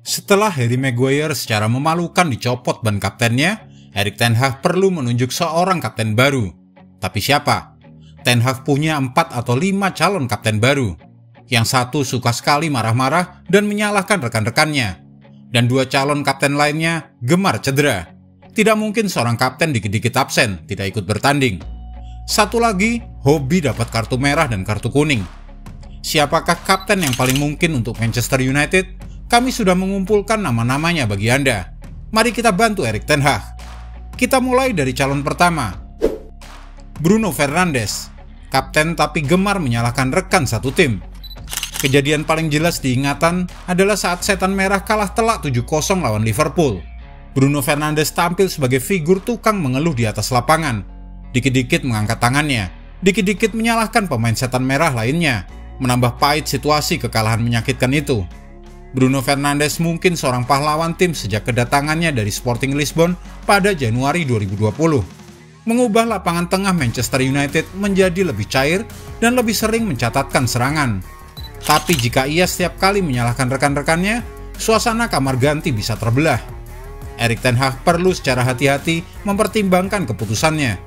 Setelah Harry Maguire secara memalukan dicopot ban kaptennya, Erik ten Hag perlu menunjuk seorang kapten baru. Tapi siapa? Ten Hag punya 4 atau 5 calon kapten baru. Yang satu suka sekali marah-marah dan menyalahkan rekan-rekannya. Dan 2 calon kapten lainnya gemar cedera. Tidak mungkin seorang kapten dikit-dikit absen, tidak ikut bertanding. Satu lagi, hobi dapat kartu merah dan kartu kuning. Siapakah kapten yang paling mungkin untuk Manchester United? Kami sudah mengumpulkan nama-namanya bagi Anda. Mari kita bantu Erik ten Hag. Kita mulai dari calon pertama. Bruno Fernandes, kapten tapi gemar menyalahkan rekan satu tim. Kejadian paling jelas diingatan adalah saat Setan Merah kalah telak 7-0 lawan Liverpool. Bruno Fernandes tampil sebagai figur tukang mengeluh di atas lapangan. Dikit-dikit mengangkat tangannya, dikit-dikit menyalahkan pemain Setan Merah lainnya, menambah pahit situasi kekalahan menyakitkan itu. Bruno Fernandes mungkin seorang pahlawan tim sejak kedatangannya dari Sporting Lisbon pada Januari 2020. Mengubah lapangan tengah Manchester United menjadi lebih cair dan lebih sering mencatatkan serangan. Tapi jika ia setiap kali menyalahkan rekan-rekannya, suasana kamar ganti bisa terbelah. Erik ten Hag perlu secara hati-hati mempertimbangkan keputusannya.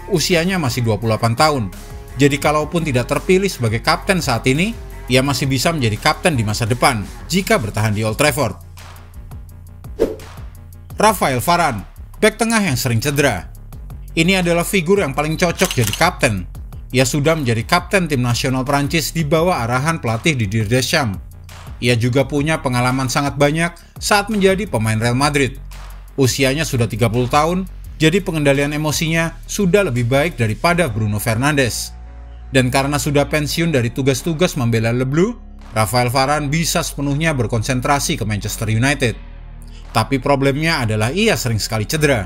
Usianya masih 28 tahun, jadi kalaupun tidak terpilih sebagai kapten saat ini, ia masih bisa menjadi kapten di masa depan jika bertahan di Old Trafford. Raphael Varane, bek tengah yang sering cedera. Ini adalah figur yang paling cocok jadi kapten. Ia sudah menjadi kapten tim nasional Prancis di bawah arahan pelatih Didier Deschamps. Ia juga punya pengalaman sangat banyak saat menjadi pemain Real Madrid. Usianya sudah 30 tahun, jadi pengendalian emosinya sudah lebih baik daripada Bruno Fernandes. Dan karena sudah pensiun dari tugas-tugas membela Le Bleu, Raphael Varane bisa sepenuhnya berkonsentrasi ke Manchester United. Tapi problemnya adalah ia sering sekali cedera.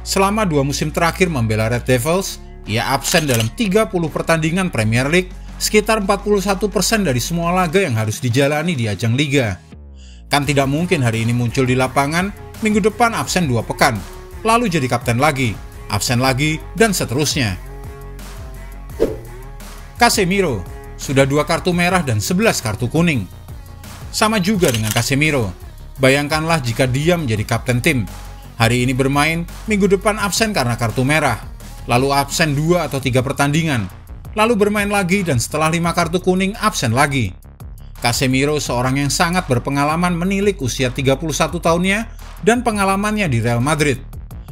Selama 2 musim terakhir membela Red Devils, ia absen dalam 30 pertandingan Premier League, sekitar 41% dari semua laga yang harus dijalani di ajang Liga. Kan tidak mungkin hari ini muncul di lapangan, minggu depan absen 2 pekan, lalu jadi kapten lagi, absen lagi, dan seterusnya. Casemiro, sudah 2 kartu merah dan 11 kartu kuning. Sama juga dengan Casemiro. Bayangkanlah jika dia menjadi kapten tim. Hari ini bermain, minggu depan absen karena kartu merah. Lalu absen 2 atau 3 pertandingan. Lalu bermain lagi dan setelah 5 kartu kuning absen lagi. Casemiro seorang yang sangat berpengalaman menilik usia 31 tahunnya dan pengalamannya di Real Madrid.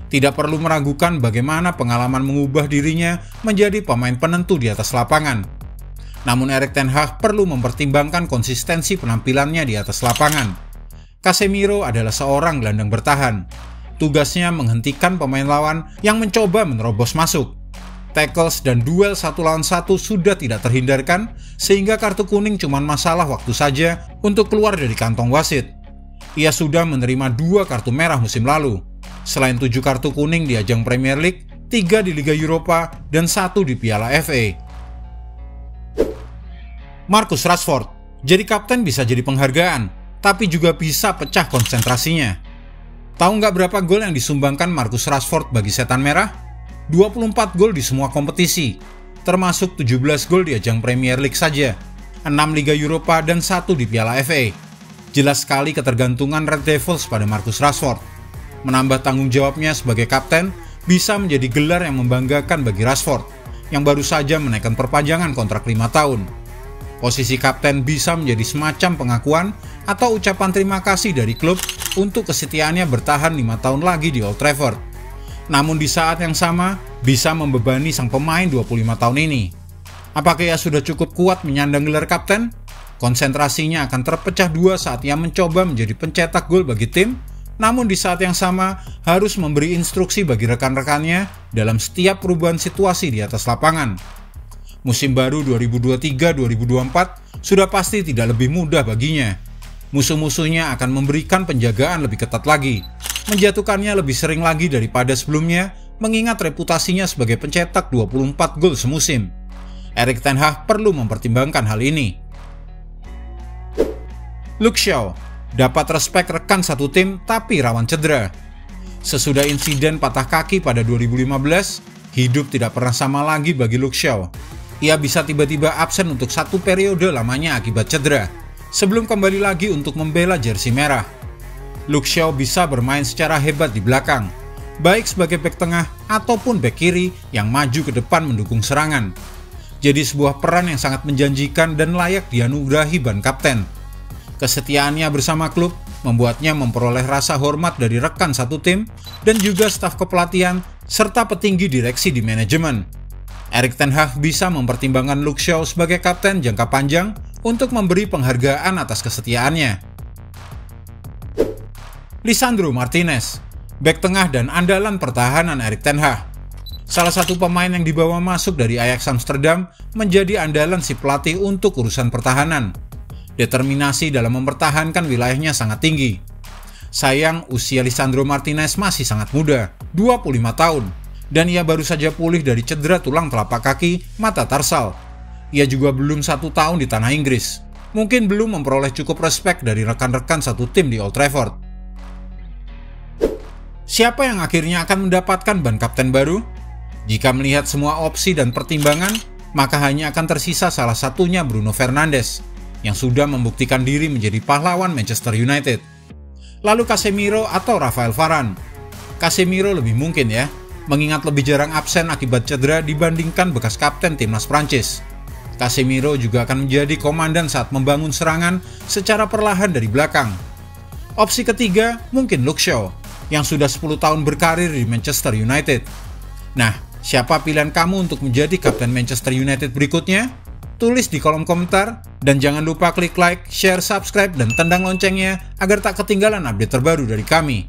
Tidak perlu meragukan bagaimana pengalaman mengubah dirinya menjadi pemain penentu di atas lapangan. Namun Erik ten Hag perlu mempertimbangkan konsistensi penampilannya di atas lapangan. Casemiro adalah seorang gelandang bertahan. Tugasnya menghentikan pemain lawan yang mencoba menerobos masuk. Tackles dan duel 1 lawan 1 sudah tidak terhindarkan, sehingga kartu kuning cuma masalah waktu saja untuk keluar dari kantong wasit. Ia sudah menerima 2 kartu merah musim lalu. Selain 7 kartu kuning di ajang Premier League, 3 di Liga Eropa, dan 1 di Piala FA. Marcus Rashford, jadi kapten bisa jadi penghargaan, tapi juga bisa pecah konsentrasinya. Tahu nggak berapa gol yang disumbangkan Marcus Rashford bagi Setan Merah? 24 gol di semua kompetisi, termasuk 17 gol di ajang Premier League saja, 6 Liga Eropa, dan 1 di Piala FA. Jelas sekali ketergantungan Red Devils pada Marcus Rashford. Menambah tanggung jawabnya sebagai kapten bisa menjadi gelar yang membanggakan bagi Rashford, yang baru saja menaikkan perpanjangan kontrak 5 tahun. Posisi kapten bisa menjadi semacam pengakuan atau ucapan terima kasih dari klub untuk kesetiaannya bertahan 5 tahun lagi di Old Trafford. Namun di saat yang sama, bisa membebani sang pemain 25 tahun ini. Apakah ia sudah cukup kuat menyandang gelar kapten? Konsentrasinya akan terpecah 2 saat ia mencoba menjadi pencetak gol bagi tim, namun di saat yang sama harus memberi instruksi bagi rekan-rekannya dalam setiap perubahan situasi di atas lapangan. Musim baru 2023-2024 sudah pasti tidak lebih mudah baginya. Musuh-musuhnya akan memberikan penjagaan lebih ketat lagi, menjatuhkannya lebih sering lagi daripada sebelumnya, mengingat reputasinya sebagai pencetak 24 gol semusim. Erik ten Hag perlu mempertimbangkan hal ini. Luke Shaw dapat respek rekan satu tim tapi rawan cedera. Sesudah insiden patah kaki pada 2015, hidup tidak pernah sama lagi bagi Luke Shaw. Ia bisa tiba-tiba absen untuk 1 periode lamanya akibat cedera, sebelum kembali lagi untuk membela jersey merah. Luke Shaw bisa bermain secara hebat di belakang, baik sebagai bek tengah ataupun bek kiri yang maju ke depan mendukung serangan. Jadi sebuah peran yang sangat menjanjikan dan layak dianugerahi ban kapten. Kesetiaannya bersama klub membuatnya memperoleh rasa hormat dari rekan satu tim dan juga staf kepelatihan serta petinggi direksi di manajemen. Erik ten Hag bisa mempertimbangkan Luke Shaw sebagai kapten jangka panjang untuk memberi penghargaan atas kesetiaannya. Lisandro Martinez, bek tengah dan andalan pertahanan Erik ten Hag. Salah satu pemain yang dibawa masuk dari Ajax Amsterdam menjadi andalan si pelatih untuk urusan pertahanan. Determinasi dalam mempertahankan wilayahnya sangat tinggi. Sayang, usia Lisandro Martinez masih sangat muda, 25 tahun, dan ia baru saja pulih dari cedera tulang telapak kaki mata tarsal. Ia juga belum 1 tahun di tanah Inggris. Mungkin belum memperoleh cukup respek dari rekan-rekan satu tim di Old Trafford. Siapa yang akhirnya akan mendapatkan ban kapten baru? Jika melihat semua opsi dan pertimbangan, maka hanya akan tersisa salah satunya Bruno Fernandes, yang sudah membuktikan diri menjadi pahlawan Manchester United. Lalu Casemiro atau Rafael Varane. Casemiro lebih mungkin ya, mengingat lebih jarang absen akibat cedera dibandingkan bekas kapten timnas Prancis. Casemiro juga akan menjadi komandan saat membangun serangan secara perlahan dari belakang. Opsi ketiga mungkin Luke Shaw, yang sudah 10 tahun berkarir di Manchester United. Nah, siapa pilihan kamu untuk menjadi kapten Manchester United berikutnya? Tulis di kolom komentar, dan jangan lupa klik like, share, subscribe, dan tendang loncengnya agar tak ketinggalan update terbaru dari kami.